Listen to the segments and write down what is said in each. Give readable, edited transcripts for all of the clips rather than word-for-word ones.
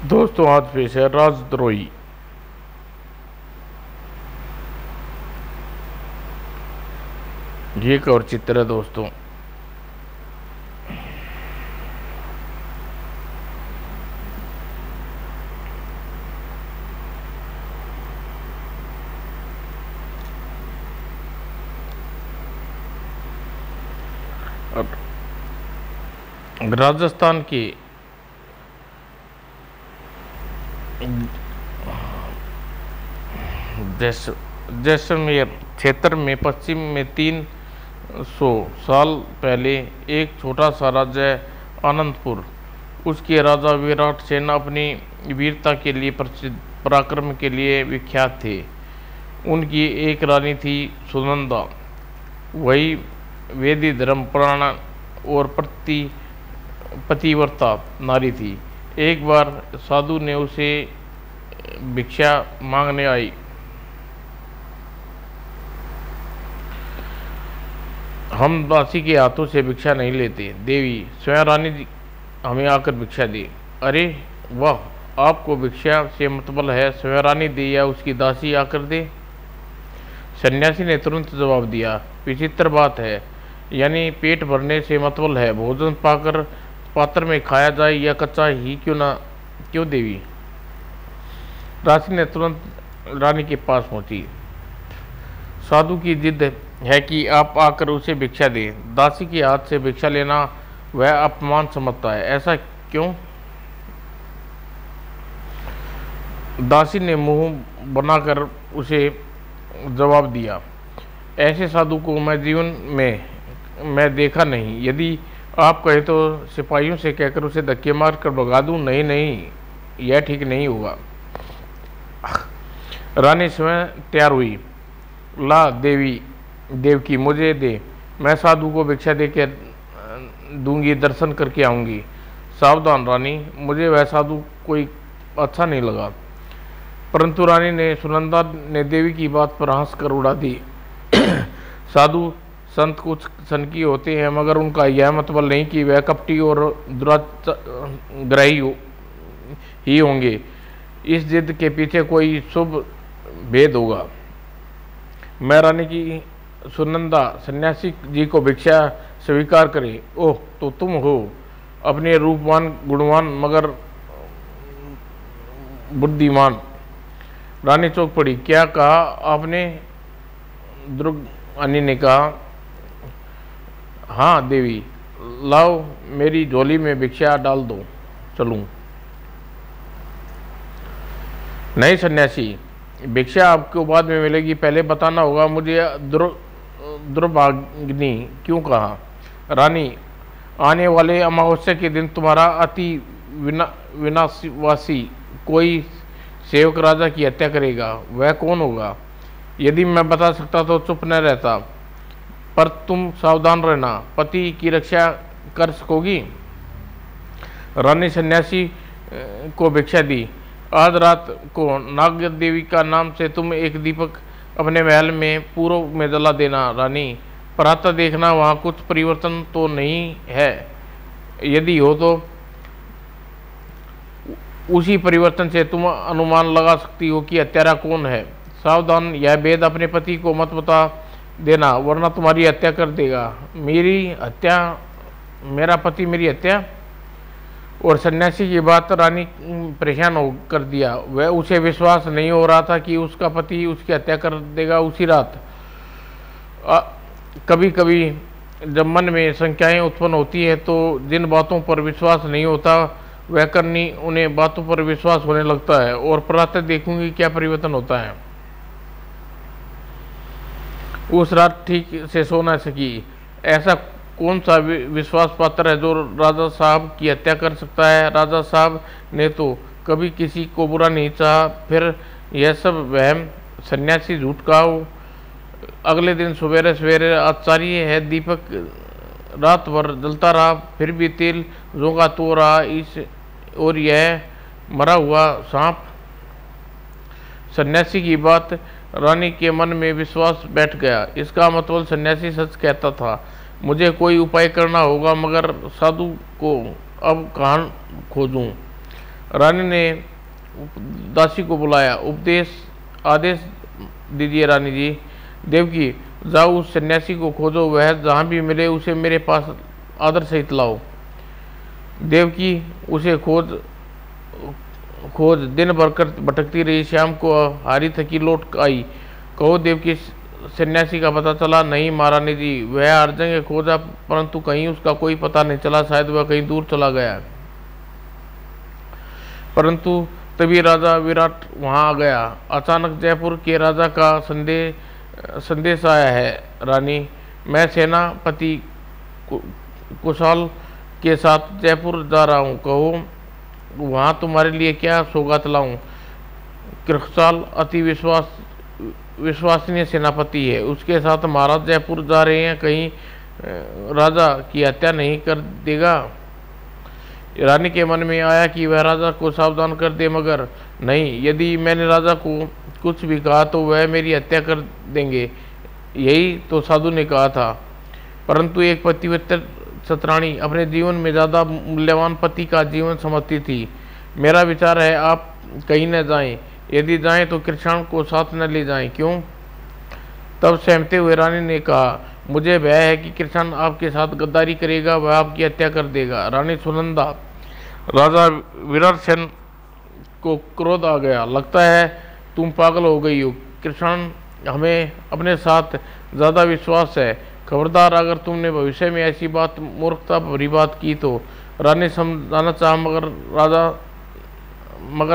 दोस्तों आज पेश है राजद्रोही। ये एक और चित्र है दोस्तों। राजस्थान के जैसलमेर क्षेत्र में पश्चिम में 300 साल पहले एक छोटा सा राज्य आनंदपुर, उसके राजा विराट सेन अपनी वीरता के लिए प्रसिद्ध, पराक्रम के लिए विख्यात थे। उनकी एक रानी थी सुनंदा। वही वेदी धर्म पुराण और पतिव्रता नारी थी। एक बार साधु ने उसे भिक्षा मांगने आई। हम दासी के हाथों से भिक्षा नहीं लेते, देवी स्वयं रानी हमें आकर भिक्षा दे। अरे वाह, आपको भिक्षा से मतलब है स्वयं रानी दे या उसकी दासी आकर दे? सन्यासी ने तुरंत जवाब दिया, विचित्र बात है, यानी पेट भरने से मतलब है भोजन पाकर पात्र में खाया जाए या कच्चा ही क्यों ना, क्यों देवी? दासी ने तुरंत रानी के पास पहुंची। साधु की जिद है कि आप आकर उसे भिक्षा दें। दासी के हाथ से भिक्षा लेना वह अपमान समझता है, ऐसा क्यों? दासी ने मुंह बनाकर उसे जवाब दिया, ऐसे साधु को मैं जीवन में मैं देखा नहीं। यदि आप कहें तो सिपाहियों से कहकर उसे धक्के मार कर भगा दूं। नहीं नहीं, यह ठीक नहीं होगा। रानी स्वयं तैयार हुई। ला देवी देवकी, मुझे दे, मैं साधु को भिक्षा दे के दूंगी, दर्शन करके आऊंगी। सावधान रानी, मुझे वह साधु कोई अच्छा नहीं लगा। परंतु रानी ने सुनंदा ने देवी की बात पर हंस कर उड़ा दी। साधु संत कुछ सनकी होते हैं, मगर उनका यह मतलब नहीं कि वह कपटी और दुराग्रही ही होंगे। इस जिद के पीछे कोई शुभ भेद होगा। मैं रानी की सुनंदा सन्यासी जी को भिक्षा स्वीकार करे। ओह, तो तुम हो अपने रूपवान गुणवान मगर बुद्धिमान। रानी चौंक पड़ी। क्या कहा आपने? दुर्गानी ने कहा। हाँ देवी, लाओ मेरी झोली में भिक्षा डाल दो, चलूं। नहीं सन्यासी, भिक्षा आपको बाद में मिलेगी, पहले बताना होगा। मुझे दुर्भाग्नि क्यों कहा? रानी, आने वाले अमावस्या के दिन तुम्हारा अति विनाशवासी कोई सेवक राजा की हत्या करेगा। वह कौन होगा? यदि मैं बता सकता तो चुप न रहता, पर तुम सावधान रहना। पति की रक्षा कर सकोगी? रानी सन्यासी को भिक्षा दी। आज रात को नाग देवी का नाम से तुम एक दीपक अपने महल में पूर्व में जला देना। रानी, प्रातः देखना वहाँ कुछ परिवर्तन तो नहीं है। यदि हो तो उसी परिवर्तन से तुम अनुमान लगा सकती हो कि हत्यारा कौन है। सावधान, यह भेद अपने पति को मत बता देना, वरना तुम्हारी हत्या कर देगा। मेरी हत्या? मेरा पति मेरी हत्या? और सन्यासी की बात रानी परेशान हो कर दिया। वह उसे विश्वास नहीं हो रहा था कि उसका पति उसकी हत्या कर देगा उसी रात। कभी कभी जब मन में शंकाएं उत्पन्न होती है तो जिन बातों पर विश्वास नहीं होता वह करनी उन्हें बातों पर विश्वास होने लगता है। और प्रातः देखूंगी क्या परिवर्तन होता है। उस रात ठीक से सो न सकी। ऐसा कौन सा विश्वास पात्र है जो राजा साहब की हत्या कर सकता है? राजा साहब ने तो कभी किसी को बुरा नहीं चाहा। फिर यह सब वहम? सन्यासी झूठ कहा हो। अगले दिन सवेरे सवेरे आश्चर्य है, दीपक रात भर जलता रहा, फिर भी तेल जोगा तो रहा। इस और यह मरा हुआ सांप। सन्यासी की बात रानी के मन में विश्वास बैठ गया। इसका मतलब सन्यासी सच कहता था। मुझे कोई उपाय करना होगा, मगर साधु को अब कहाँ खोजूं? रानी ने दासी को बुलाया। आदेश दीजिए रानी जी। देवकी, जाओ उस सन्यासी को खोजो, वह जहाँ भी मिले उसे मेरे पास आदर सहित लाओ। देवकी उसे खोज खोज दिन भर कर भटकती रही। शाम को हारी थकी लौट आई। कहो देवकी, सन्यासी का पता चला? नहीं महारानी जी, वह हर जगह खोजा परंतु कहीं उसका कोई पता नहीं चला। शायद वह कहीं दूर चला गया। परंतु तभी राजा विराट वहां आ गया। अचानक जयपुर के राजा का संदेश आया है रानी। मैं सेनापति कुशाल के साथ जयपुर जा रहा हूँ। कहो वहाँ तुम्हारे लिए क्या सौगात लाऊं। कुशाल अति विश्वसनीय सेनापति है। उसके साथ महाराज जयपुर जा रहे हैं, कहीं राजा की हत्या नहीं कर देगा। रानी के मन में आया कि वह राजा को सावधान कर दे, मगर नहीं, यदि मैंने राजा को कुछ भी कहा तो वह मेरी हत्या कर देंगे। यही तो साधु ने कहा था। परंतु एक पतिव्रत सतराणी अपने जीवन में ज़्यादा मूल्यवान पति का जीवन समझती थी। मेरा विचार है आप कहीं न जाएं, यदि जाएं तो कृष्ण को साथ न ले जाएं। क्यों? तब सहमते हुए रानी ने कहा, मुझे भय है कि कृष्ण आपके साथ गद्दारी करेगा, वह आपकी हत्या कर देगा। रानी सुनंदा, राजा विराट सेन को क्रोध आ गया। लगता है तुम पागल हो गई हो। कृष्ण हमें अपने साथ ज़्यादा विश्वास है। खबरदार, अगर तुमने भविष्य में ऐसी बात मूर्खता भरी बात की तो। रानी समझाना चाहा, मगर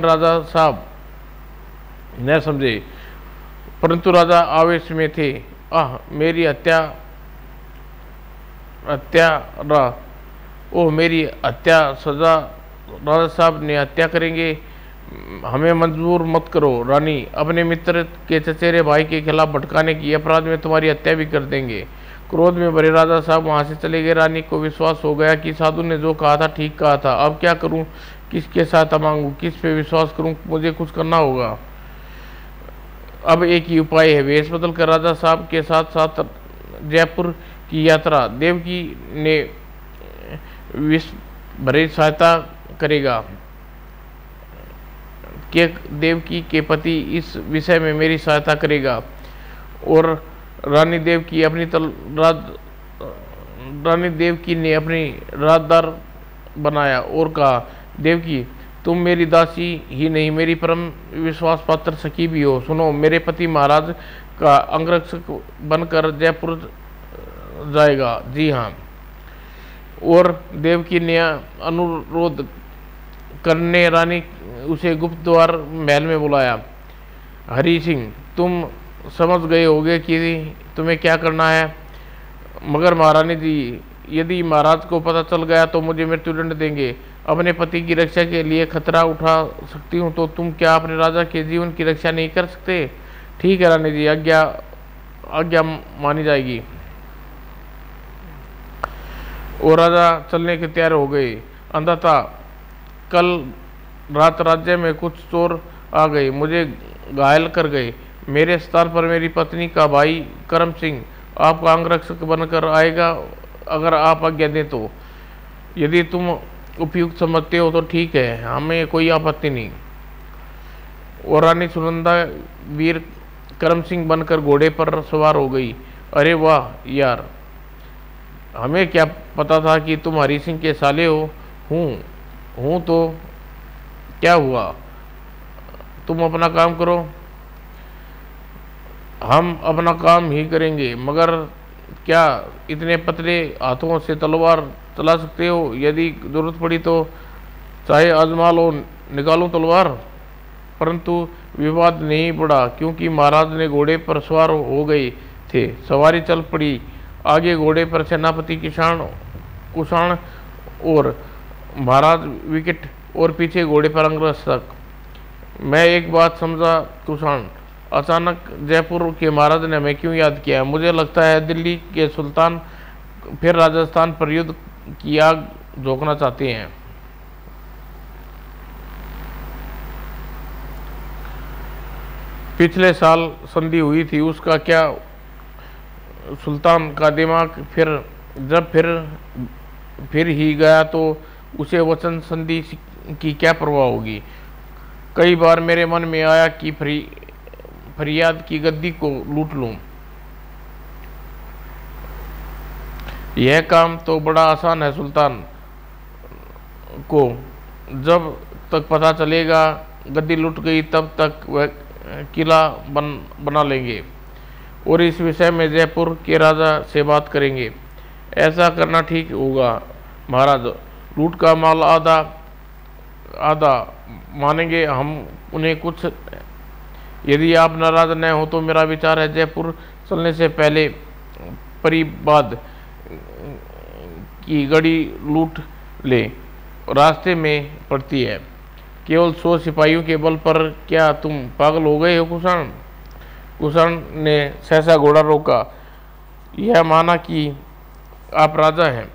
राजा साहब न समझे। परंतु राजा आवेश में थे। मेरी मेरी हत्या सजा राजा साहब ने हत्या करेंगे। हमें मंजूर मत करो रानी। अपने मित्र के चचेरे भाई के खिलाफ भटकाने की अपराध में तुम्हारी हत्या भी कर देंगे। क्रोध में भरे राजा साहब वहां से चले गए। रानी को विश्वास हो गया कि साधु ने जो कहा था ठीक कहा था। अब क्या करूं? किसके साथ मांगू? किस पे विश्वास करूं? मुझे कुछ करना होगा। अब एक ही उपाय है, वेश बदल कर राजा साहब के साथ साथ जयपुर की यात्रा। देवकी ने विश्व भरी सहायता करेगा कि देवकी के पति इस विषय में मेरी सहायता करेगा। और रानी देवकी ने अपनी राजदार बनाया और कहा, देवकी तुम मेरी दासी ही नहीं, मेरी परम विश्वास पात्र सखी भी हो। सुनो, मेरे पति महाराज का अंगरक्षक बनकर जयपुर जाएगा। जी हाँ। और देवकी ने अनुरोध करने रानी उसे गुप्त द्वार महल में बुलाया। हरि सिंह, तुम समझ गए होगे कि तुम्हें क्या करना है। मगर महारानी जी, यदि महाराज को पता चल गया तो मुझे मृत्युदंड देंगे। अपने पति की रक्षा के लिए खतरा उठा सकती हूँ तो तुम क्या अपने राजा के जीवन की रक्षा नहीं कर सकते? ठीक है रानी जी, आज्ञा मानी जाएगी। और राजा चलने के तैयार हो गए। अंततः कल रात राज्य में कुछ चोर आ गए, मुझे घायल कर गए। मेरे स्थान पर मेरी पत्नी का भाई करम सिंह आपका अंगरक्षक बनकर आएगा, अगर आप आज्ञा दें तो। यदि तुम उपयुक्त समझते हो तो ठीक है, हमें कोई आपत्ति नहीं। और रानी सुनंदा वीर करम सिंह बनकर घोड़े पर सवार हो गई। अरे वाह यार, हमें क्या पता था कि तुम हरि सिंह के साले हो। हूँ तो क्या हुआ, तुम अपना काम करो, हम अपना काम ही करेंगे। मगर क्या इतने पतले हाथों से तलवार चला सकते हो? यदि जरूरत पड़ी तो चाहे आजमा लो, निकालो तलवार। परंतु विवाद नहीं बढ़ा क्योंकि महाराज ने घोड़े पर सवार हो गए थे। सवारी चल पड़ी। आगे घोड़े पर सेनापति कुषाण और महाराज विकट और पीछे घोड़े पर अंगरक्षक। मैं एक बात समझा कुषाण, अचानक जयपुर के महाराज ने हमें क्यों याद किया? मुझे लगता है दिल्ली के सुल्तान फिर राजस्थान पर युद्ध की आग झोंकना चाहते हैं। पिछले साल संधि हुई थी, उसका क्या? सुल्तान का दिमाग फिर ही गया तो उसे वचन संधि की क्या परवाह होगी। कई बार मेरे मन में आया कि फरियाद की गद्दी को लूट लूं। यह काम तो बड़ा आसान है सुल्तान को। जब तक पता चलेगा गद्दी लुट गई तब तक वह किला बना लेंगे और इस विषय में जयपुर के राजा से बात करेंगे। ऐसा करना ठीक होगा महाराज। लूट का माल आधा आधा मानेंगे हम उन्हें कुछ। यदि आप नाराज न हो तो मेरा विचार है जयपुर चलने से पहले परिबाद की गड़ी लूट ले। रास्ते में पड़ती है। केवल 100 सिपाहियों के बल पर क्या तुम पागल हो गए हो कुषाण। कुषाण ने सहसा घोड़ा रोका। यह माना कि आप राजा हैं,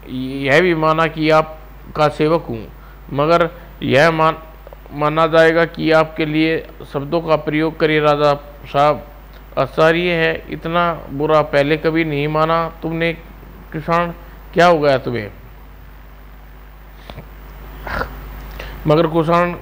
यह भी माना कि आपका सेवक हूँ, मगर यह माना जाएगा कि आपके लिए शब्दों का प्रयोग करिए राजा साहब। आश्चर्य है, इतना बुरा पहले कभी नहीं माना तुमने कुषाण। क्या हो गया तुम्हें। मगर कुषाण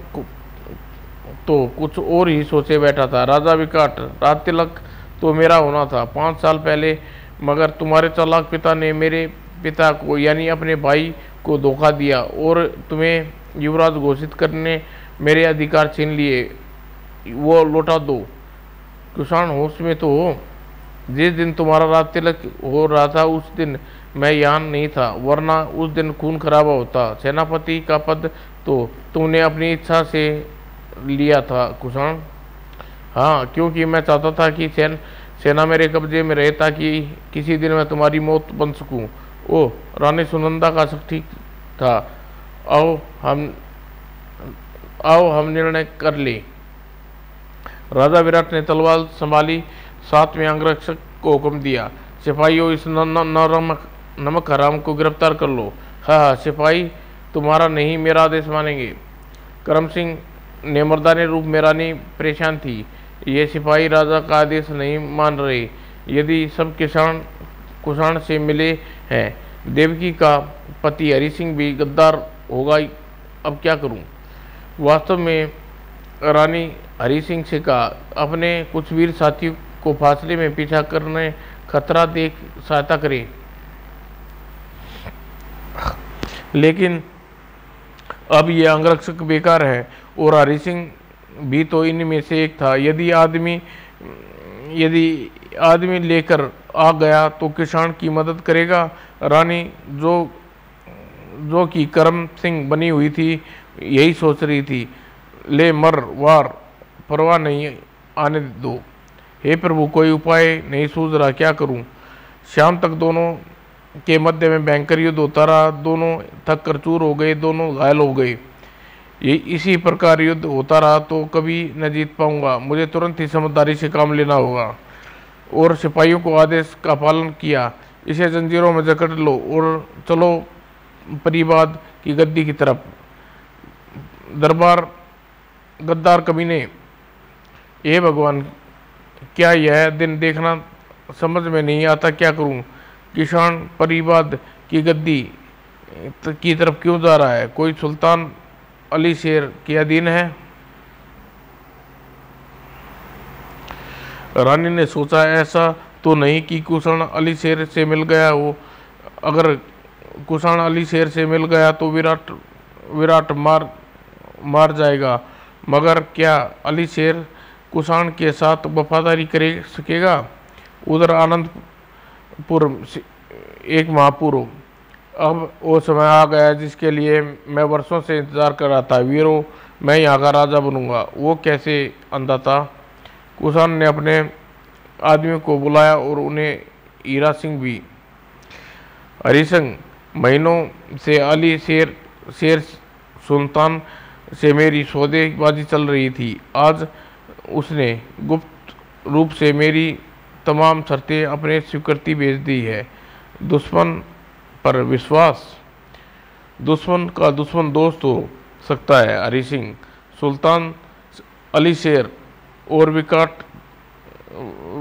तो कुछ और ही सोचे बैठा था। राजा विकट, राज तिलक तो मेरा होना था 5 साल पहले, मगर तुम्हारे चालाक पिता ने मेरे पिता को यानी अपने भाई को धोखा दिया और तुम्हें युवराज घोषित करने मेरे अधिकार छीन लिए। वो लौटा दो। कुषाण होश में तो हो। जिस दिन तुम्हारा राज तिलक हो रहा था उस दिन मैं यहाँ नहीं था, वरना उस दिन खून खराबा होता। सेनापति का पद तो तुमने अपनी इच्छा से लिया था कुषाण। हाँ, क्योंकि मैं चाहता था कि सेना मेरे कब्जे में रहे ताकि किसी दिन मैं तुम्हारी मौत बन सकूं। ओह, रानी सुनंदा का शक ठीक था। आओ हम निर्णय कर ले। राजा विराट ने तलवार संभाली। 7वें अंगरक्षक को हुक्म दिया, सिपाहियों इस नमक हराम को गिरफ्तार कर लो। हाँ, सिपाही तुम्हारा नहीं मेरा आदेश मानेंगे। करम सिंह ने मर्दानी रूप में रानी परेशान थी। ये सिपाही राजा का आदेश नहीं मान रहे। यदि सब कुषाण से मिले हैं, देवकी का पति हरि सिंह भी गद्दार होगा, अब क्या करूं। वास्तव में रानी हरि सिंह से कहा अपने कुछ वीर साथियों को फासले में पीछा करने खतरा देख सहायता करे। लेकिन अब यह अंगरक्षक बेकार है और हरि सिंह भी तो इनमें से एक था। यदि आदमी लेकर आ गया तो किसान की मदद करेगा। रानी जो कि करम सिंह बनी हुई थी यही सोच रही थी। ले मर वार परवाह नहीं आने दो। हे प्रभु, कोई उपाय नहीं सूझ रहा, क्या करूं। शाम तक दोनों के मध्य में भयंकर युद्ध होता रहा। दोनों थक कर चूर हो गए, दोनों घायल हो गए। ये इसी प्रकार युद्ध होता रहा तो कभी न जीत पाऊंगा। मुझे तुरंत ही समझदारी से काम लेना होगा। और सिपाहियों को आदेश का पालन किया। इसे जंजीरों में जकड़ लो और चलो परिबाद की गद्दी की तरफ। दरबार गद्दार कमीने, हे भगवान, क्या यह दिन देखना समझ में नहीं आता, क्या करूं। किसान परिबाद की गद्दी की तरफ क्यों जा रहा है। कोई सुल्तान अली शेर के अधीन है। रानी ने सोचा ऐसा तो नहीं कि कुषाण अली शेर से मिल गया हो। अगर कुषाण अली शेर से मिल गया तो विराट मार जाएगा। मगर क्या अली शेर कुषाण के साथ वफादारी कर सकेगा। उधर आनंदपुर एक महापुर। अब वो समय आ गया जिसके लिए मैं वर्षों से इंतजार कर रहा था। वीरों, मैं यहाँ का राजा बनूंगा। वो कैसे अंधा था। कुषाण ने अपने आदमियों को बुलाया और उन्हें हीरा सिंह भी। हरि सिंह, महीनों से अली शेर सुल्तान से मेरी सौदेबाजी चल रही थी। आज उसने गुप्त रूप से मेरी तमाम शर्तें अपने स्वीकृति भेज दी है। दुश्मन पर विश्वास। दुश्मन का दुश्मन दोस्त हो सकता है हरि सिंह। सुल्तान अली शेर और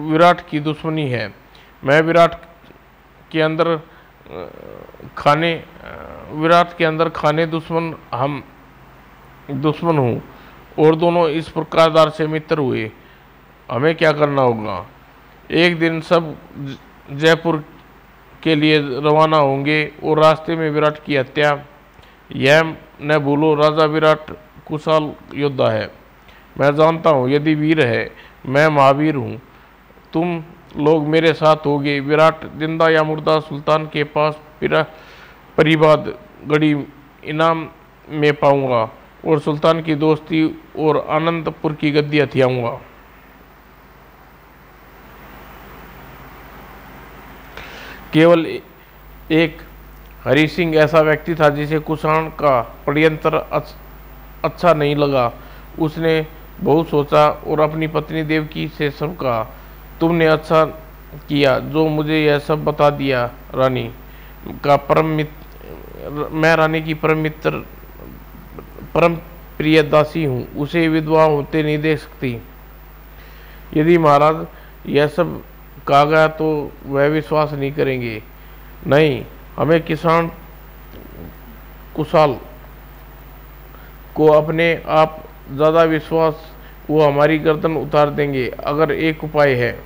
विराट की दुश्मनी है। मैं विराट के अंदर खाने दुश्मन हम दुश्मन हूँ और दोनों इस प्रकार से मित्र हुए। हमें क्या करना होगा? एक दिन सब जयपुर के लिए रवाना होंगे और रास्ते में विराट की हत्या। यह न भूलो, राजा विराट कुशल योद्धा है। मैं जानता हूँ यदि वीर है, मैं महावीर हूँ। तुम लोग मेरे साथ होगे। विराट जिंदा या मुर्दा सुल्तान के पास परिवाद गढ़ी इनाम में पाऊंगा और सुल्तान की दोस्ती और आनंदपुर की गद्दी हथियाऊंगा। केवल एक हरि सिंह ऐसा व्यक्ति था जिसे कुषाण का षड्यंत्र अच्छा नहीं लगा। उसने बहुत सोचा और अपनी पत्नी देवकी से सब कहा, तुमने अच्छा किया जो मुझे यह सब बता दिया। रानी का परम मित्र, मैं रानी की परम प्रिय दासी हूँ, उसे विधवा होते नहीं देख सकती। यदि महाराज यह सब कहा गया तो वह विश्वास नहीं करेंगे। नहीं, हमें किसान कुशाल को अपने आप ज़्यादा विश्वास, वो हमारी गर्दन उतार देंगे। अगर एक उपाय है,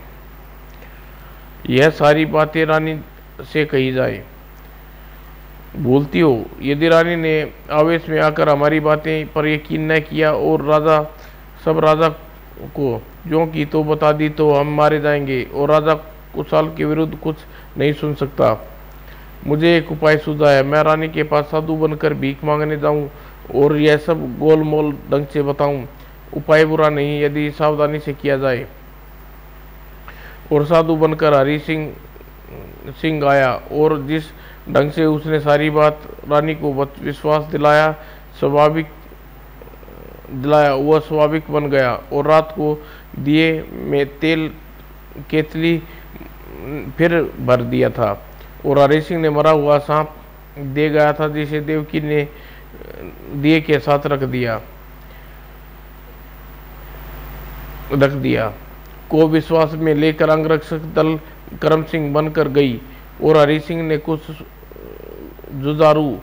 यह सारी बातें रानी से कही जाए। बोलती हो? यदि रानी ने आवेश में आकर हमारी बातें पर यकीन न किया और राजा को जो की तो बता दी तो हम मारे जाएंगे और राजा कुशाल के विरुद्ध कुछ नहीं सुन सकता। मुझे एक उपाय सूझा है। मैं रानी के पास साधु बनकर भीख मांगने जाऊं और यह सब गोलमोल ढंग से बताऊं। उपाय बुरा नहीं यदि सावधानी से किया जाए। और साधु बनकर हरि सिंह आया और जिस ढंग से उसने सारी बात रानी को विश्वास दिलाया वह स्वाभाविक बन गया। और रात को दिए में तेल केतली फिर भर दिया था और हरि सिंह ने मरा हुआ सांप दे गया था जिसे देवकी ने दिए के साथ रख दिया को विश्वास में लेकर अंगरक्षक दल करम सिंह बनकर गई और हरि सिंह ने कुछ जुझारू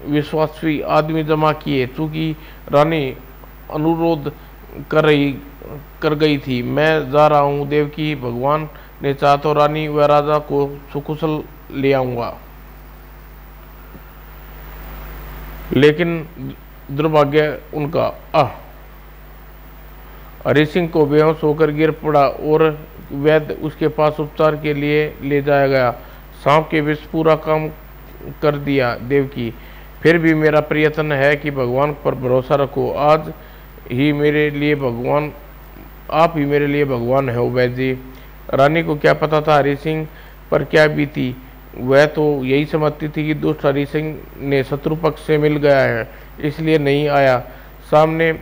विश्वासी आदमी जमा किए। चूंकि रानी अनुरोध कर गई थी, मैं जा रहा हूँ देवकी, भगवान ने चाहा तो रानी व राजा को सुकुशल ले आऊंगा। लेकिन दुर्भाग्य उनका। हरि सिंह को बेहोश होकर गिर पड़ा और वैद्य उसके पास उपचार के लिए ले जाया गया। सांप के विष पूरा काम कर दिया देवकी। फिर भी मेरा प्रयत्न है कि भगवान पर भरोसा रखो। आज ही मेरे लिए भगवान, आप ही मेरे लिए भगवान है वैद्य जी। रानी को क्या पता था हरि सिंह पर क्या बीती। वह तो यही समझती थी कि दुष्ट हरि सिंह ने शत्रु पक्ष से मिल गया है, इसलिए नहीं आया। सामने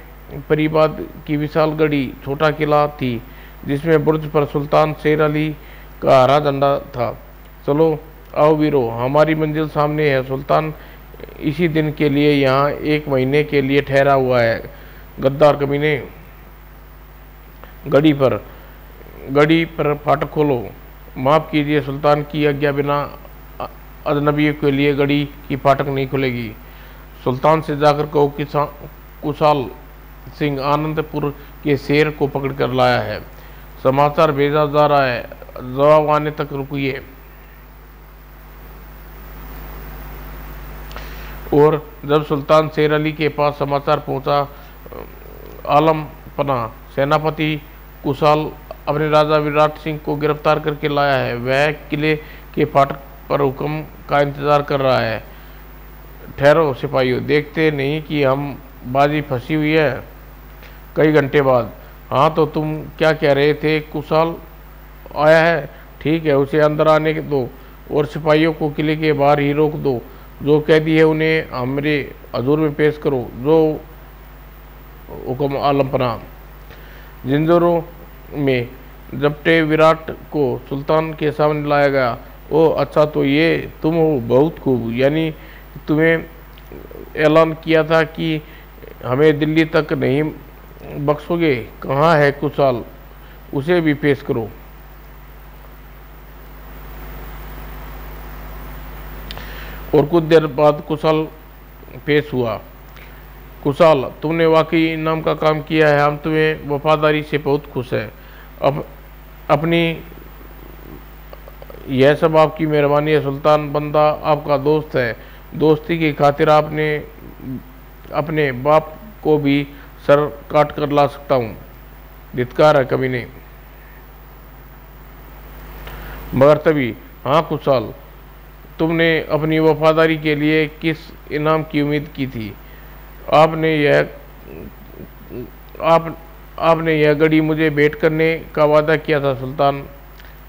परिवाद की विशाल गढ़ी छोटा किला थी जिसमें बुर्ज पर सुल्तान शेर अली का हरा झंडा था। चलो आओ वीरो, हमारी मंजिल सामने है। सुल्तान इसी दिन के लिए यहाँ 1 महीने के लिए ठहरा हुआ है। गद्दार कमीने, गड़ी पर फाटक खोलो। माफ़ कीजिए, सुल्तान की आज्ञा बिना अजनबियों के लिए गड़ी की फाटक नहीं खुलेगी। सुल्तान से जाकर कहो कि कुशाल सिंह आनंदपुर के शेर को पकड़ कर लाया है। समाचार भेजा जा रहा है, जवाब आने तक रुकिए। और जब सुल्तान शेर अली के पास समाचार पहुंचा, आलमपना सेनापति कुशाल अपने राजा विराट सिंह को गिरफ्तार करके लाया है। वह किले के फाटक पर हुक्म का इंतजार कर रहा है। ठहरो सिपाहियों, देखते नहीं कि हम बाजी फंसी हुई है। कई घंटे बाद। हाँ तो तुम क्या कह रहे थे? कुशाल आया है, ठीक है, उसे अंदर आने दो और सिपाहियों को किले के बाहर ही रोक दो। जो कैदी है उन्हें हमारे हजूर में पेश करो। जो हुक्म आलमपना। जिंजरों में जपटे विराट को सुल्तान के सामने लाया गया। ओ अच्छा, तो ये तुम हो, बहुत खूब। यानी तुम्हें ऐलान किया था कि हमें दिल्ली तक नहीं बख्शोगे। कहाँ है कुशाल? उसे भी पेश करो। और कुछ देर बाद कुशाल पेश हुआ। कुशाल, तुमने वाकई इनाम का काम किया है, हम तुम्हें वफादारी से बहुत खुश हैं। अब अपनी यह सब आपकी मेहरबानी है सुल्तान, बंदा आपका दोस्त है, दोस्ती की खातिर आपने अपने बाप को भी सर काट कर ला सकता हूँ। धिक्कार है कभी नहीं। मगर तभी, हाँ कुशाल, तुमने अपनी वफादारी के लिए किस इनाम की उम्मीद की थी? आपने यह घड़ी मुझे भेंट करने का वादा किया था सुल्तान।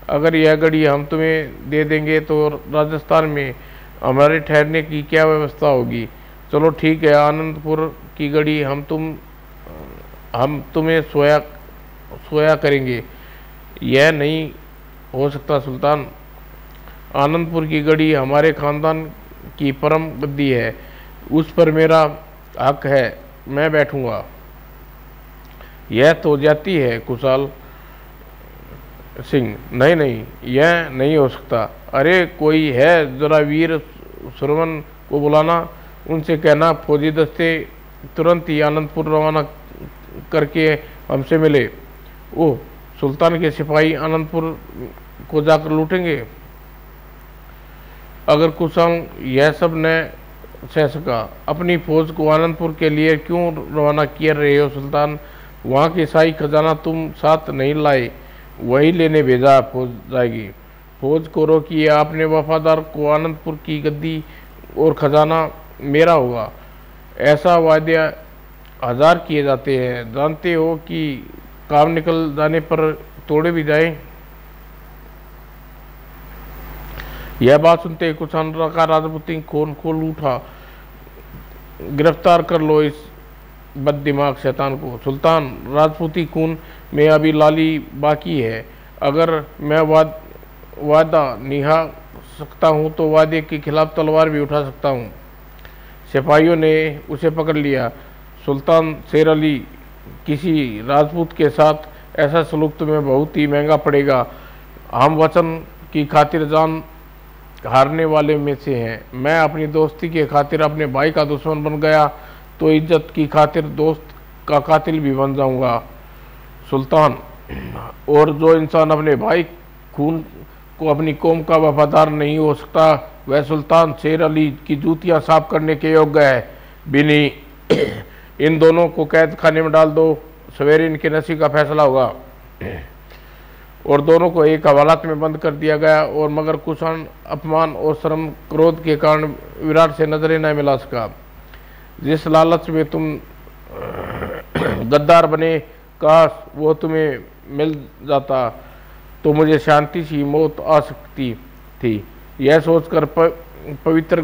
अगर यह घड़ी हम तुम्हें दे देंगे तो राजस्थान में हमारे ठहरने की क्या व्यवस्था होगी? चलो ठीक है, आनंदपुर की घड़ी हम तुम्हें सोया करेंगे। यह नहीं हो सकता सुल्तान। आनंदपुर की घड़ी हमारे खानदान की परम गद्दी है, उस पर मेरा हक है, मैं बैठूंगा। यह तो जाती है कुशाल सिंह। नहीं नहीं, यह नहीं हो सकता। अरे कोई है, जरा वीर सुरवन को बुलाना, उनसे कहना फौजी दस्ते तुरंत ही आनंदपुर रवाना करके हमसे मिले। ओह, सुल्तान के सिपाही आनंदपुर को जाकर लूटेंगे? अगर कुशाल यह सब न सह सका, अपनी फौज को आनंदपुर के लिए क्यों रवाना किए रहे हो सुल्तान? वहाँ की शाही खजाना तुम साथ नहीं लाए, वही लेने भेजा फौज जाएगी। फौज को रोकिए, आपने वफादार को आनंदपुर की गद्दी और खजाना मेरा होगा, ऐसा वादे हजार किए जाते हैं। जानते हो कि काम निकल जाने पर तोड़े भी जाए। यह बात सुनते ही कुशाल का राजपूती खून खोल उठा। गिरफ्तार कर लो इस बददिमाग शैतान को। सुल्तान, राजपूती खून में अभी लाली बाकी है। अगर मैं वादा निभा सकता हूँ तो वादे के खिलाफ तलवार भी उठा सकता हूँ। सिपाहियों ने उसे पकड़ लिया। सुल्तान शेर अली, किसी राजपूत के साथ ऐसा सलूक तुम्हें बहुत ही महंगा पड़ेगा। हम वचन की खातिर जान हारने वाले में से हैं। मैं अपनी दोस्ती के खातिर अपने भाई का दुश्मन बन गया तो इज्जत की खातिर दोस्त का कातिल भी बन जाऊंगा सुल्तान। और जो इंसान अपने भाई खून को अपनी कौम का वफादार नहीं हो सकता, वह सुल्तान शेर अली की जूतियां साफ करने के योग्य है भी नहीं। इन दोनों को कैद खाने में डाल दो, सवेरे इनके नसीब का फैसला होगा। और दोनों को एक हवालात में बंद कर दिया गया। और मगर कुशाल अपमान और शर्म क्रोध के कारण विराट से नजरें न मिला सका। जिस लालच में तुम गद्दार बने, काश वो तुम्हें मिल जाता तो मुझे शांति सी मौत आ सकती थी। यह सोचकर पवित्र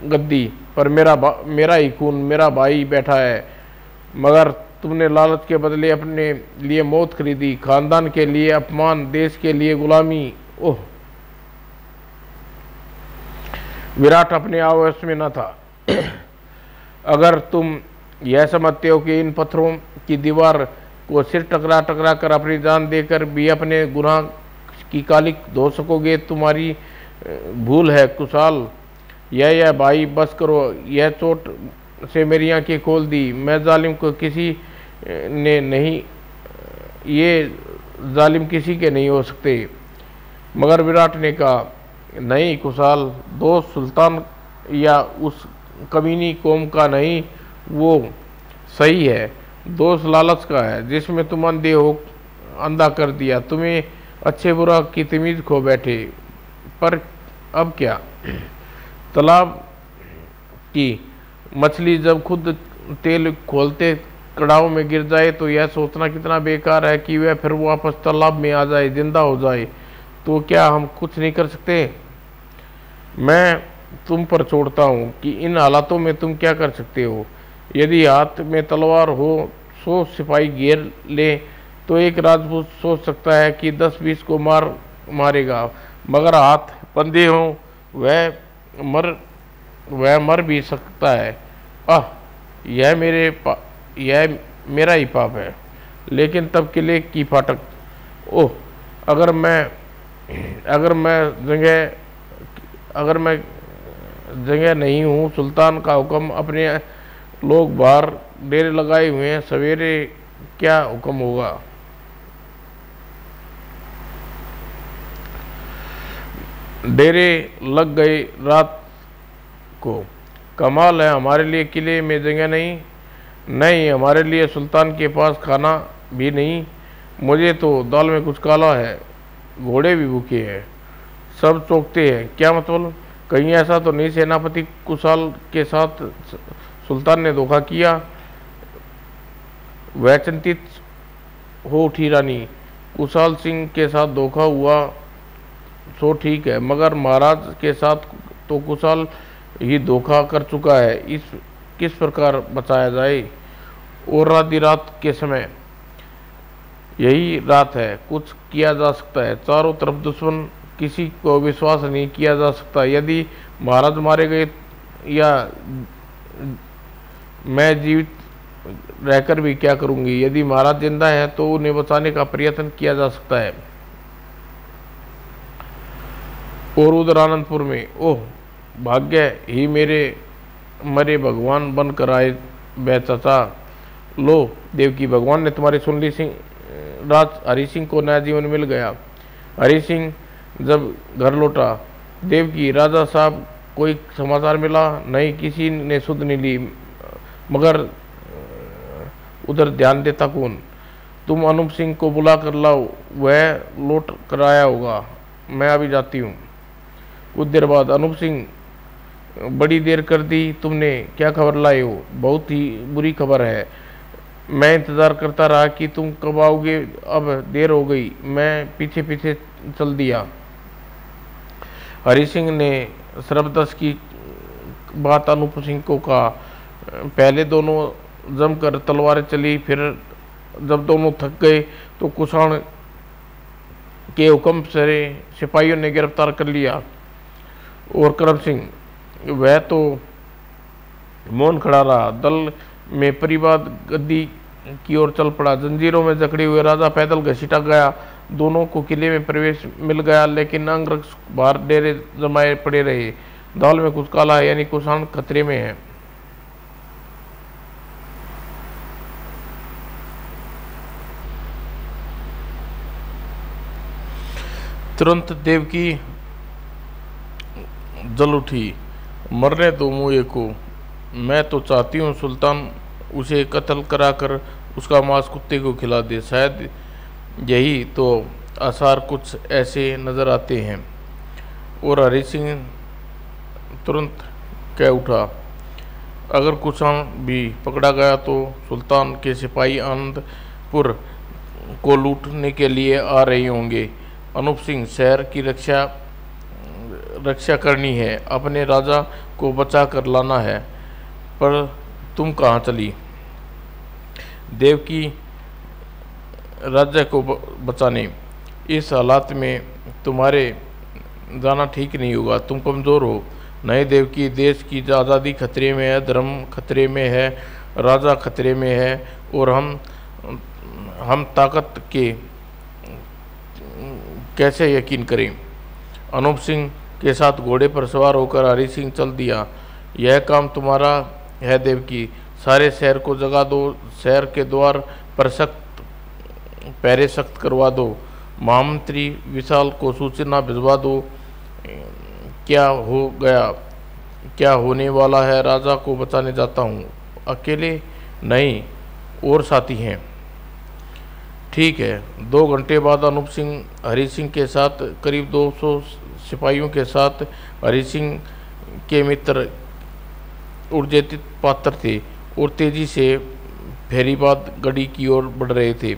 गद्दी पर मेरा ही खून, मेरा भाई बैठा है, मगर तुमने लालच के बदले अपने लिए मौत खरीदी, खानदान के लिए अपमान, देश के लिए गुलामी। ओह, विराट अपने आवेश में न था। अगर तुम यह समझते हो कि इन पत्थरों की दीवार को सिर टकरा टकरा कर अपनी जान देकर भी अपने गुनाह की कालिक धो सकोगे, तुम्हारी भूल है कुशाल। यह भाई बस करो, यह चोट से मेरी आंखें खोल दी। मैं जालिम को किसी ने नहीं, ये जालिम किसी के नहीं हो सकते। मगर विराट ने कहा, नहीं कुशाल, दोस्त सुल्तान या उस कमीनी कौम का नहीं, वो सही है, दोस्त लालच का है जिसमें तुम अंधा कर दिया, तुम्हें अच्छे बुरा की तमीज खो बैठे। पर अब क्या? तालाब की मछली जब खुद तेल खोलते कड़ाव में गिर जाए तो यह सोचना कितना बेकार है कि वह फिर वापस तालाब में आ जाए, जिंदा हो जाए। तो क्या हम कुछ नहीं कर सकते? मैं तुम पर छोड़ता हूँ कि इन हालातों में तुम क्या कर सकते हो। यदि हाथ में तलवार हो, 100 सिपाही घेर ले तो एक राजपूत सोच सकता है कि 10-20 को मारेगा, मगर हाथ बंधे हों वह मर भी सकता है। यह मेरा ही पाप है। लेकिन तब किले की फाटक, ओह, अगर मैं जगह नहीं हूँ, सुल्तान का हुक्म अपने लोग बाहर डेरे लगाए हुए हैं, सवेरे क्या हुक्म होगा। डेरे लग गए रात को। कमाल है, हमारे लिए किले में जगह नहीं। नहीं, हमारे लिए सुल्तान के पास खाना भी नहीं। मुझे तो दाल में कुछ काला है, घोड़े भी भूखे हैं, सब चौंकते हैं। क्या मतलब? कहीं ऐसा तो नहीं सेनापति कुशाल के साथ सुल्तान ने धोखा किया? वह चिंतित हो उठी रानी। कुशाल सिंह के साथ धोखा हुआ सो ठीक है, मगर महाराज के साथ तो कुशाल ही धोखा कर चुका है। इस किस प्रकार बचाया जाए? और आधी रात के समय, यही रात है, कुछ किया जा सकता है। चारों तरफ दुश्मन, किसी को विश्वास नहीं किया जा सकता। यदि महाराज मारे गए या मैं जीवित रहकर भी क्या करूंगी? यदि महाराज जिंदा है तो उन्हें बचाने का प्रयत्न किया जा सकता है। और उधर आनंदपुर में, ओह भाग्य ही मेरे मरे भगवान बनकर आए बे चाचा। लो देवकी, भगवान ने तुम्हारी सुन ली। सिंह राज हरि सिंह को नया जीवन मिल गया। हरि सिंह जब घर लौटा, देवकी, राजा साहब कोई समाचार मिला? नहीं, किसी ने सुध नहीं ली। मगर उधर ध्यान देता कौन? तुम अनूप सिंह को बुला कर लाओ, वह लौट कर आया होगा। मैं अभी जाती हूँ। कुछ देर बाद, अनूप सिंह, बड़ी देर कर दी तुमने, क्या खबर लाए हो? बहुत ही बुरी खबर है। मैं इंतज़ार करता रहा कि तुम कब आओगे, अब देर हो गई। मैं पीछे पीछे चल दिया। हरि सिंह ने सरबदस की बात अनूप सिंह को कहा। पहले दोनों जमकर तलवारें चली, फिर जब दोनों थक गए तो कुशाण के हुक्म से सिपाहियों ने गिरफ्तार कर लिया। और करम सिंह, वह तो मौन खड़ा रहा। दल में परिवाद गद्दी की ओर चल पड़ा। जंजीरों में जकड़े हुए राजा पैदल घसीटा गया। दोनों को किले में प्रवेश मिल गया, लेकिन अंगरक्षक बाहर डेरे जमाए पड़े रहे। दाल में कुछ काला है, यानी कुशाण खतरे में है। तुरंत देवकी जल उठी। मरने दो मुए को। मैं तो चाहती हूँ सुल्तान उसे कत्ल कराकर उसका मांस कुत्ते को खिला दे। शायद यही तो आसार कुछ ऐसे नज़र आते हैं। और हरि सिंह तुरंत कह उठा, अगर कुशाण भी पकड़ा गया तो सुल्तान के सिपाही आनंदपुर को लूटने के लिए आ रहे होंगे। अनूप सिंह, शहर की रक्षा करनी है, अपने राजा को बचा कर लाना है। पर तुम कहाँ चली? देवकी, राज्य को बचाने। इस हालात में तुम्हारे जाना ठीक नहीं होगा, तुम कमज़ोर हो। नहीं देवकी, देश की आज़ादी खतरे में है, धर्म खतरे में है, राजा खतरे में है, और हम ताकत के कैसे यकीन करें? अनूप सिंह के साथ घोड़े पर सवार होकर हरि सिंह चल दिया। यह काम तुम्हारा है देवकी। सारे शहर को जगा दो, शहर के द्वार पर पहरे सख्त करवा दो। महामंत्री विशाल को सूचना भिजवा दो। क्या हो गया, क्या होने वाला है? राजा को बचाने जाता हूँ, अकेले नहीं, और साथी हैं। ठीक है। 2 घंटे बाद अनूप सिंह हरि सिंह के साथ करीब 200 सिपाहियों के साथ, हरि सिंह के मित्र ऊर्जित पात्र थे और तेजी से फैरीबाद गढ़ी की ओर बढ़ रहे थे।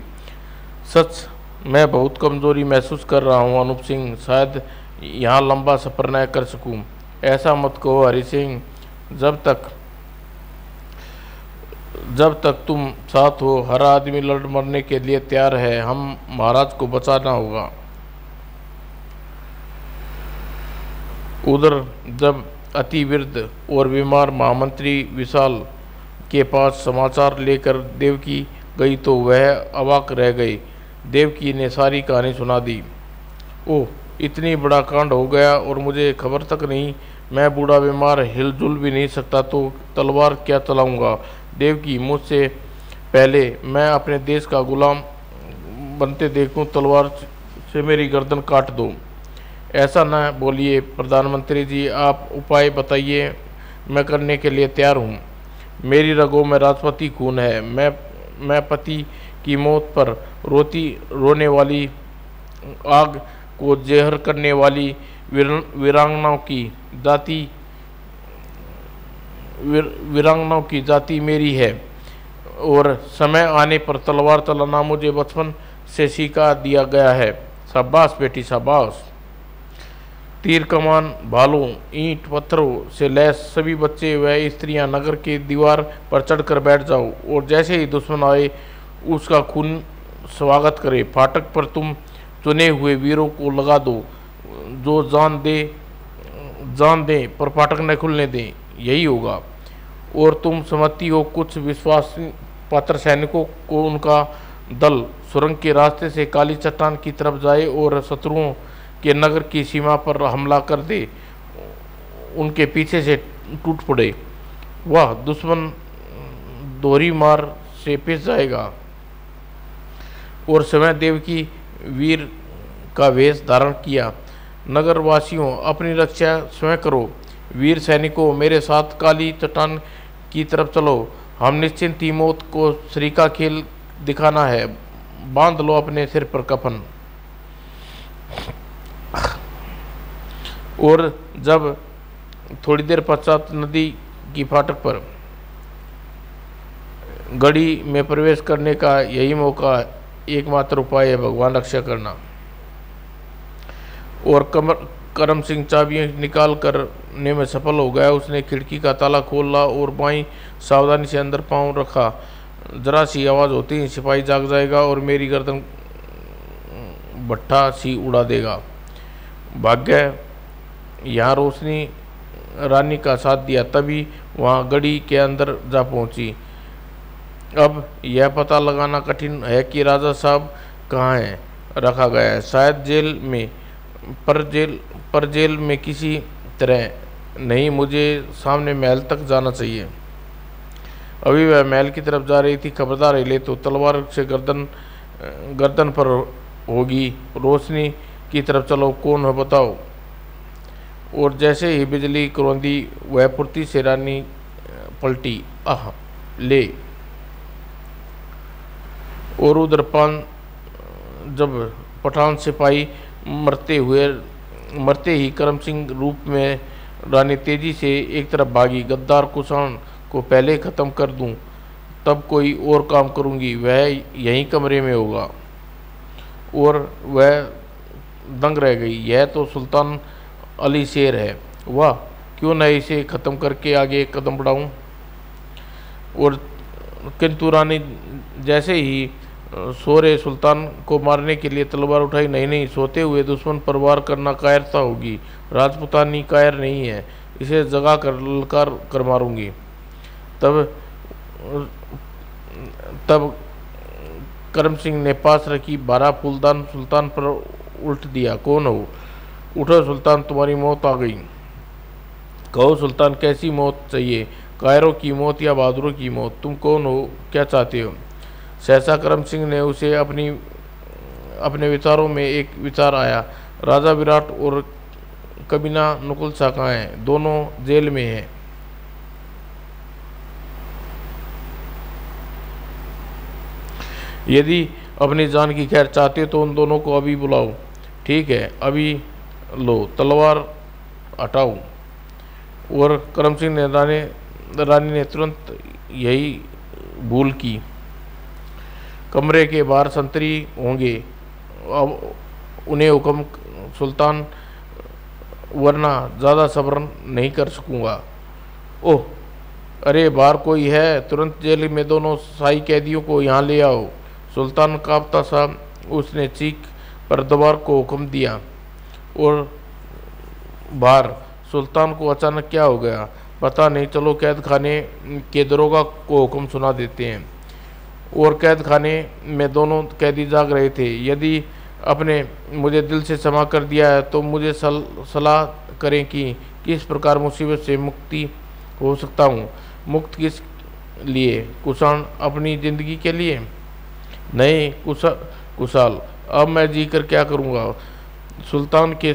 सच, मैं बहुत कमज़ोरी महसूस कर रहा हूँ अनूप सिंह, शायद यहाँ लंबा सफ़र न कर सकूँ। ऐसा मत कहो हरि सिंह, जब तक तुम साथ हो, हर आदमी लड़ मरने के लिए तैयार है। हम महाराज को बचाना होगा। उधर जब अति वृद्ध और बीमार महामंत्री विशाल के पास समाचार लेकर देवकी गई तो वह अवाक रह गई। देवकी ने सारी कहानी सुना दी। ओह, इतनी बड़ा कांड हो गया और मुझे खबर तक नहीं। मैं बूढ़ा बीमार हिलजुल भी नहीं सकता तो तलवार क्या चलाऊंगा। देवकी, मुझसे पहले मैं अपने देश का गुलाम बनते देखूं, तलवार से मेरी गर्दन काट दो। ऐसा न बोलिए प्रधानमंत्री जी, आप उपाय बताइए, मैं करने के लिए तैयार हूँ। मेरी रगों में राजपति खून है। मैं पति की मौत पर रोने वाली, आग को जहर करने वाली वीरांगनाओं की जाति मेरी है, और समय आने पर तलवार चलाना मुझे बचपन से सिखा दिया गया है। शाबाश बेटी शाबाश। तीर कमान भालों ईंट पत्थरों से लैस सभी बच्चे व स्त्रियां नगर के दीवार पर चढ़कर बैठ जाओ, और जैसे ही दुश्मन आए उसका खून स्वागत करे। फाटक पर तुम चुने हुए वीरों को लगा दो, जो जान दे पर फाटक न खुलने दें, यही होगा। और तुम समझती हो कुछ विश्वास पात्र सैनिकों को उनका दल सुरंग के रास्ते से काली चट्टान की तरफ जाए और शत्रुओं के नगर की सीमा पर हमला कर दे, उनके पीछे से टूट पड़े। वह दुश्मन दोहरी मार से पिस जाएगा। और समय देव की वीर का वेश धारण किया। नगर वासियों, अपनी रक्षा स्वयं करो। वीर सैनिकों, मेरे साथ काली चट्टान की तरफ चलो। हम निश्चिंत ही मौत को श्रीका खेल दिखाना है। बांध लो अपने सिर पर कफन। और जब थोड़ी देर पश्चात नदी की फाटक पर गढ़ी में प्रवेश करने का यही मौका, एकमात्र उपाय है भगवान रक्षा करना। और करम सिंह चाबियां निकाल करने में सफल हो गया। उसने खिड़की का ताला खोला और बाईं सावधानी से अंदर पांव रखा। जरा सी आवाज़ होती ही सिपाही जाग जाएगा और मेरी गर्दन भट्ठा सी उड़ा देगा। भाग्य यहाँ रोशनी रानी का साथ दिया, तभी वहाँ गढ़ी के अंदर जा पहुँची। अब यह पता लगाना कठिन है कि राजा साहब कहाँ हैं, रखा गया है। शायद जेल में, पर जेल में किसी तरह नहीं। मुझे सामने महल तक जाना चाहिए। अभी वह महल की तरफ जा रही थी। खबरदार हिले तो तलवार से गर्दन पर होगी। रोशनी की तरफ चलो, कौन है बताओ। और जैसे ही बिजली करौंदी वह फुर्ती से रानी पलटी। आह ले। और उधर जब पठान सिपाही मरते ही करम सिंह रूप में रानी तेजी से एक तरफ भागी। गद्दार कुषाण को पहले ख़त्म कर दूं, तब कोई और काम करूंगी। वह यहीं कमरे में होगा। और वह दंग रह गई। यह तो सुल्तान अली शेर है। वाह, क्यों न इसे ख़त्म करके आगे कदम बढ़ाऊं। और किंतु रानी जैसे ही सोरे सुल्तान को मारने के लिए तलवार उठाई। नहीं, सोते हुए दुश्मन पर वार करना कायरता होगी। राजपुतानी कायर नहीं है, इसे जगा कर ललकार कर मारूंगी। तब करम सिंह ने पास रखी बारह फूलदान सुल्तान पर उल्ट दिया। कौन हो? उठो सुल्तान, तुम्हारी मौत आ गई। कहो सुल्तान, कैसी मौत चाहिए? कायरों की मौत या बहादुरों की मौत? तुम कौन हो, क्या चाहते हो? सहसा करम सिंह ने उसे अपने विचारों में एक विचार आया। राजा विराट और कबीना नकुल शाह कहाँ हैं? दोनों जेल में हैं। यदि अपनी जान की खैर चाहते हो तो उन दोनों को अभी बुलाओ। ठीक है, अभी लो, तलवार हटाओ। और करम सिंह ने रानी ने तुरंत यही भूल की। कमरे के बाहर संतरी होंगे। अब उन्हें हुक्म सुल्तान, वरना ज़्यादा सब्र नहीं कर सकूँगा। ओह, अरे बाहर कोई है? तुरंत जेल में दोनों शाही कैदियों को यहाँ ले आओ। सुल्तान कांपता सा उसने चीख पर दरबार को हुक्म दिया। और बाहर सुल्तान को अचानक क्या हो गया पता नहीं। चलो कैद खाने के दरोगा को हुक्म सुना देते हैं। और कैद खाने में दोनों कैदी जाग रहे थे। यदि अपने मुझे दिल से क्षमा कर दिया है, तो मुझे सलाह करें कि किस प्रकार मुसीबत से मुक्ति हो सकता हूँ। मुक्त किस लिए? कुशाण अपनी ज़िंदगी के लिए? नहीं कुशाल, अब मैं जी कर क्या करूँगा? सुल्तान के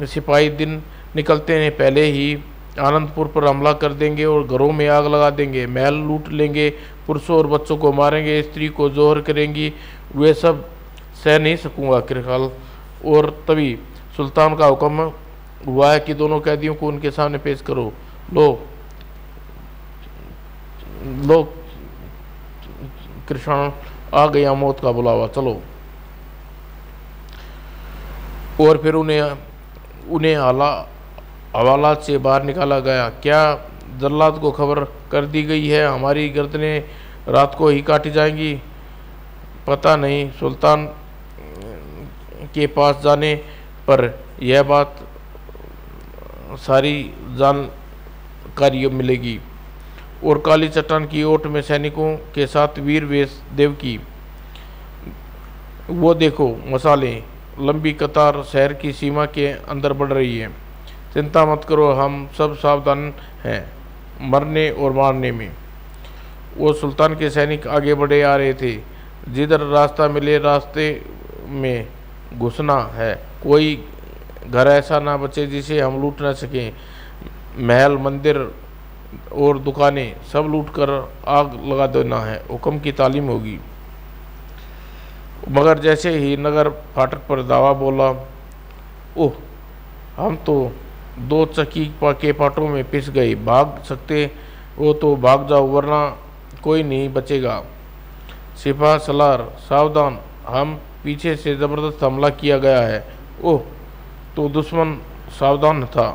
सिपाही दिन निकलते ने पहले ही आनंदपुर पर हमला कर देंगे और घरों में आग लगा देंगे, महल लूट लेंगे, पुरुषों और बच्चों को मारेंगे, स्त्री को जोहर करेंगी। वे सब सह नहीं सकूँगा कृपाल। और तभी सुल्तान का हुक्म हुआ है कि दोनों कैदियों को उनके सामने पेश करो। लो लो कृष्ण, आ गया मौत का बुलावा, चलो। और फिर उन्हें हवालात से बाहर निकाला गया। क्या जल्लाद को खबर कर दी गई है हमारी गर्दनें रात को ही काटी जाएंगी? पता नहीं। सुल्तान के पास जाने पर यह बात सारी जानकारी मिलेगी। और काली चट्टान की ओट में सैनिकों के साथ वीर वेश देवकी। वो देखो मसालें, लंबी कतार शहर की सीमा के अंदर बढ़ रही है। चिंता मत करो, हम सब सावधान हैं मरने और मारने में। वो सुल्तान के सैनिक आगे बढ़े आ रहे थे। जिधर रास्ता मिले रास्ते में घुसना है। कोई घर ऐसा ना बचे जिसे हम लूट ना सकें। महल, मंदिर और दुकानें सब लूट कर आग लगा देना है। हुक्म की तालीम होगी। मगर जैसे ही नगर फाटक पर दावा बोला, ओह, हम तो 2 चक्की के पाटों में पिस गए। भाग सकते हो तो भाग जाओ, वरना कोई नहीं बचेगा। सिपाह सलार, सावधान, हम पीछे से ज़बरदस्त हमला किया गया है। ओह, तो दुश्मन सावधान था।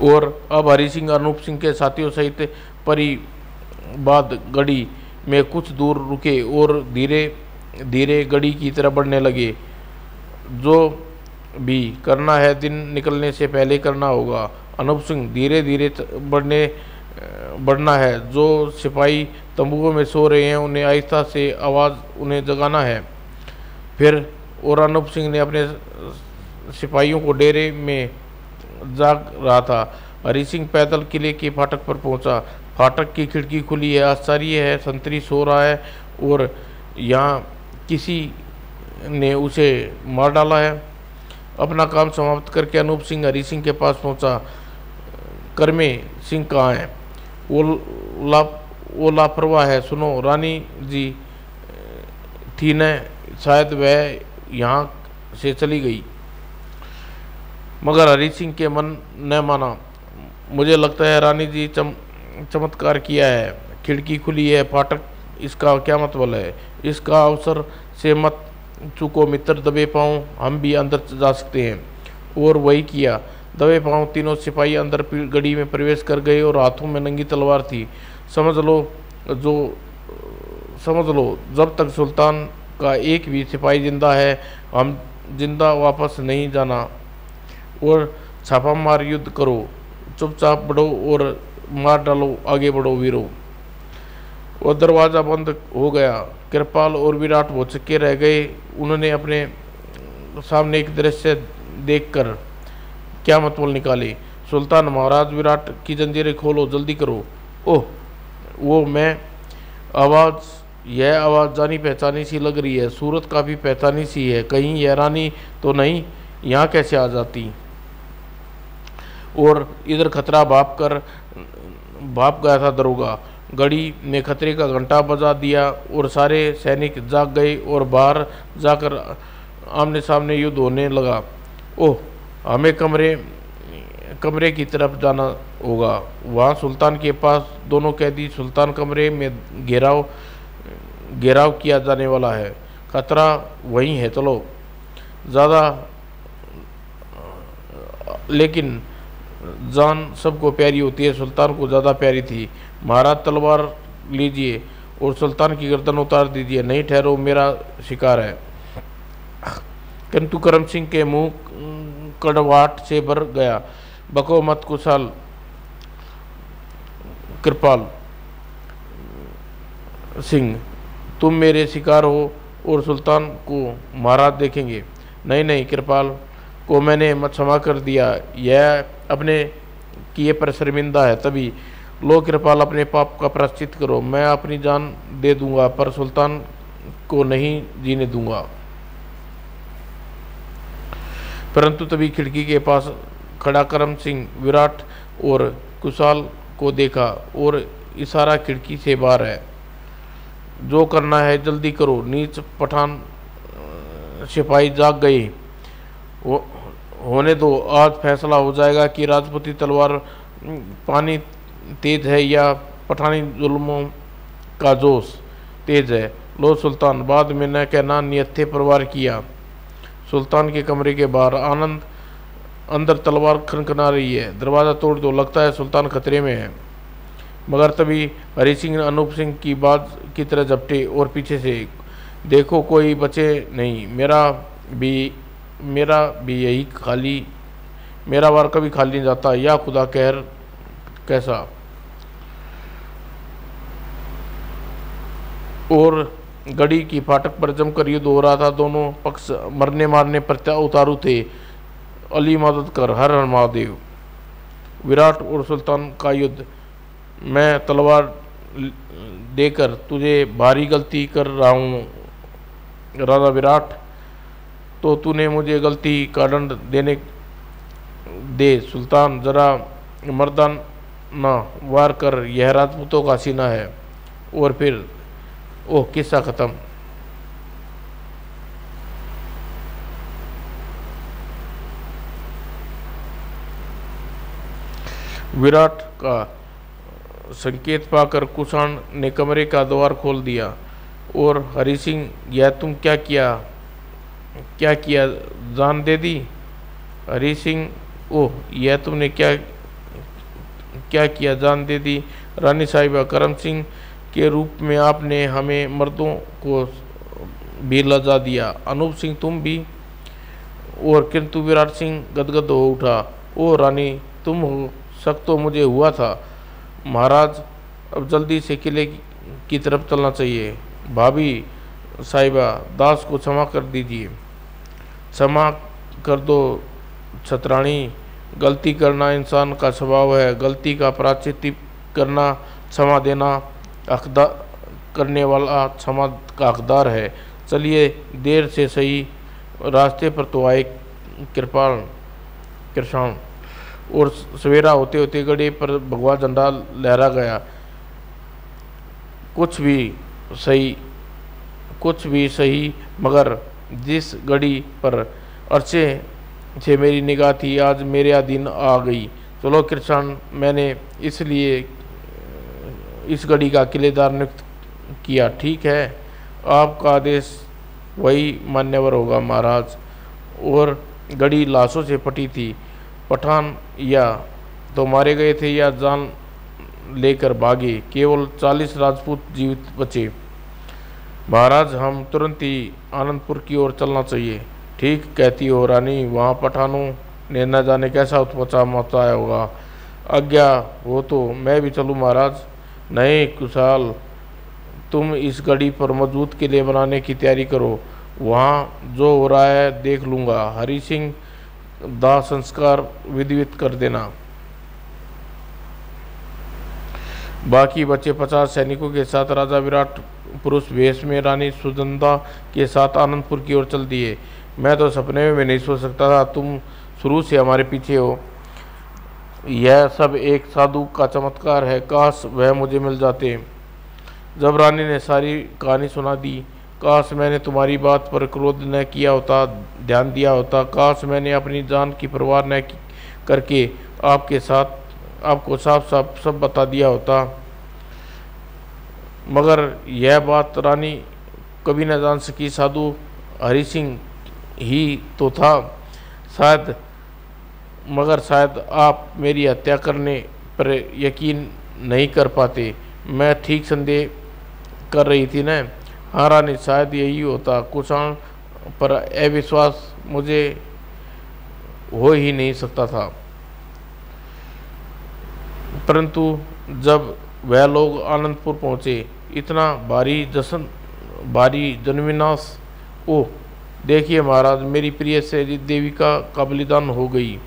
और अब हरि सिंह अनूप सिंह के साथियों सहित परिवाद गढ़ी में कुछ दूर रुके और धीरे धीरे गढ़ी की तरफ बढ़ने लगे। जो भी करना है दिन निकलने से पहले करना होगा। अनूप सिंह, धीरे धीरे बढ़ना है। जो सिपाही तंबुओं में सो रहे हैं उन्हें आहिस्ता से आवाज़ उन्हें जगाना है। फिर और अनूप सिंह ने अपने सिपाहियों को डेरे में जाग रहा था। हरि सिंह पैदल किले के फाटक पर पहुंचा। फाटक की खिड़की खुली है। आश्चर्य है, संतरी सो रहा है और यहाँ किसी ने उसे मार डाला है। अपना काम समाप्त करके अनूप सिंह हरि सिंह के पास पहुंचा। करमे सिंह कहाँ है? वो लापरवाह है। सुनो, रानी जी थी न, शायद वह यहाँ से चली गई। मगर हरि सिंह के मन न माना। मुझे लगता है रानी जी चमत्कार किया है। खिड़की खुली है, फाटक, इसका क्या मतलब है? इसका अवसर से मत चूको मित्र, दबे पाँव हम भी अंदर जा सकते हैं। और वही किया। दबे पाँव तीनों सिपाही अंदर गढ़ी में प्रवेश कर गए और हाथों में नंगी तलवार थी। समझ लो जब तक सुल्तान का एक भी सिपाही जिंदा है, हम जिंदा वापस नहीं जाना। और छापामार युद्ध करो, चुपचाप बढ़ो और मार डालो, आगे बढ़ो वीरों। और दरवाज़ा बंद हो गया। कृपाल और विराट भौचक्के रह गए। उन्होंने अपने सामने एक दृश्य देखकर क्या मतलब निकाले। सुल्तान महाराज, विराट की जंजीरें खोलो, जल्दी करो। ओह, वो मैं यह आवाज़ जानी पहचानी सी लग रही है। सूरत काफ़ी पहचानी सी है। कहीं यह रानी तो नहीं यहाँ कैसे आ जाती? और इधर खतरा भाप गया था दरोगा। गढ़ी ने खतरे का घंटा बजा दिया और सारे सैनिक जाग गए और बाहर जाकर आमने सामने युद्ध होने लगा। ओह, हमें कमरे की तरफ जाना होगा। वहाँ सुल्तान के पास दोनों कैदी। सुल्तान कमरे में घेराव किया जाने वाला है। खतरा वहीं है, चलो। ज़्यादा, लेकिन जान सबको प्यारी होती है। सुल्तान को ज़्यादा प्यारी थी। महाराज, तलवार लीजिए और सुल्तान की गर्दन उतार दीजिए। नहीं, ठहरो, मेरा शिकार है। किंतु करम सिंह के मुंह कड़वाहट से भर गया। बको मत कुशाल। कृपाल, सिंह, तुम मेरे शिकार हो और सुल्तान को महाराज देखेंगे। नहीं नहीं, कृपाल को मैंने क्षमा कर दिया, यह अपने किए पर शर्मिंदा है। तभी लो कृपाल, अपने पाप का प्रायश्चित करो। मैं अपनी जान दे दूंगा पर सुल्तान को नहीं जीने दूंगा। परंतु तभी खिड़की के पास खड़ा करम सिंह विराट और कुशाल को देखा और इशारा खिड़की से बाहर है। जो करना है जल्दी करो। नीच पठान सिपाही जाग गए। होने दो, आज फैसला हो जाएगा कि राजपूती तलवार पानी तेज है या पठानी जुल्मों का जोश तेज है। लो सुल्तान, बाद में न कहना, नियत्थे प्रवार किया। सुल्तान के कमरे के बाहर आनंद अंदर तलवार खनखना रही है। दरवाज़ा तोड़ दो, लगता है सुल्तान खतरे में है। मगर तभी हरि सिंह ने अनूप सिंह की बात की तरह झपटे और पीछे से, देखो कोई बचे नहीं, मेरा भी यही खाली, मेरा वार कभी खाली नहीं जाता। या खुदा कहर कैसा। और गढ़ी की फाटक पर जमकर युद्ध हो रहा था। दोनों पक्ष मरने मारने पर उतारू थे। अली मदद कर, हर हर महादेव। विराट और सुल्तान का युद्ध। मैं तलवार देकर तुझे भारी गलती कर रहा हूँ राजा विराट, तो तूने मुझे गलती का दंड देने दे। सुल्तान, जरा मर्दाना वार कर, यह राजपूतों का सीना है। और फिर ओह, किस्सा खत्म। विराट का संकेत पाकर कुषाण ने कमरे का द्वार खोल दिया और हरि सिंह, यह तुम क्या किया, जान दे दी। हरि सिंह, ओह, यह तुमने क्या किया, जान दे दी। रानी साहिबा, करम सिंह के रूप में आपने हमें मर्दों को भी लजा दिया। अनूप सिंह, तुम भी। और किंतु विराट सिंह गदगद हो उठा। ओ रानी, तुम हो, शक तो मुझे हुआ था। महाराज, अब जल्दी से किले की तरफ चलना चाहिए। भाभी साहिबा, दास को क्षमा कर दीजिए। क्षमा कर दो छतरानी, गलती करना इंसान का स्वभाव है। गलती का प्रायश्चित करना, क्षमा देना करने वाला क्षमा का हकदार है। चलिए, देर से सही रास्ते पर तो आए कृष्ण। और सवेरा होते होते गड़े पर भगवा झंडा लहरा गया। कुछ भी सही, मगर जिस गड़ी पर अरसे से मेरी निगाह थी, आज मेरे अधीन आ गई। चलो कृष्ण, मैंने इसलिए इस गड़ी का किलेदार नियुक्त किया। ठीक है, आपका आदेश वही मान्यवर होगा महाराज। और गड़ी लाशों से पटी थी। पठान या तो मारे गए थे या जान लेकर भागे। केवल 40 राजपूत जीवित बचे। महाराज, हम तुरंत ही आनंदपुर की ओर चलना चाहिए। ठीक कहती हो रानी, वहाँ पठानों ने न जाने कैसा उत्पचा मचाया होगा। आज्ञा हो तो मैं भी चलूँ महाराज। नहीं कुशाल, तुम इस गड़ी पर मजबूत किले बनाने की तैयारी करो। वहाँ जो हो रहा है देख लूँगा। हरि सिंह, दाह संस्कार विधिवत कर देना। बाकी बचे 50 सैनिकों के साथ राजा विराट पुरुष वेश में रानी सुगंधा के साथ आनंदपुर की ओर चल दिए। मैं तो सपने में नहीं सोच सकता था तुम शुरू से हमारे पीछे हो। यह सब एक साधु का चमत्कार है। काश वह मुझे मिल जाते। जब रानी ने सारी कहानी सुना दी, काश मैंने तुम्हारी बात पर क्रोध न किया होता, ध्यान दिया होता। काश मैंने अपनी जान की परवाह न करके आपको साफ साफ सब बता दिया होता। मगर यह बात रानी कभी न जान सकी। साधु हरि सिंह ही तो था मगर शायद आप मेरी हत्या करने पर यकीन नहीं कर पाते। मैं ठीक संदेह कर रही थी न। हाँ रानी, शायद यही होता। कुषाण पर अविश्वास मुझे हो ही नहीं सकता था। परंतु जब वह लोग आनंदपुर पहुँचे इतना भारी जनविनाश। ओह देखिए महाराज, मेरी प्रिय सहेली देवी का बलिदान हो गई।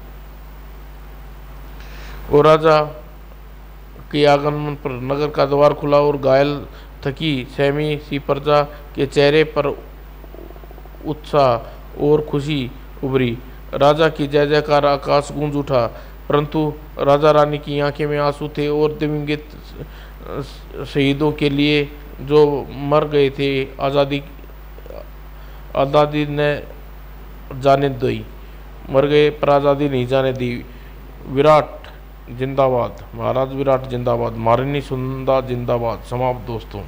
और राजा के आगमन पर नगर का द्वार खुला और घायल थकी सहमी सी प्रजा के चेहरे पर उत्साह और खुशी उभरी। राजा की जय जयकार आकाश गूंज उठा, परंतु राजा रानी की आंखें में आंसू थे और दिवंगत शहीदों के लिए जो मर गए थे आज़ादी ने जाने दी। मर गए पर आज़ादी नहीं जाने दी। विराट जिंदाबाद, महाराज विराट जिंदाबाद, महारानी सुनंदा जिंदाबाद। समाप्त दोस्तों।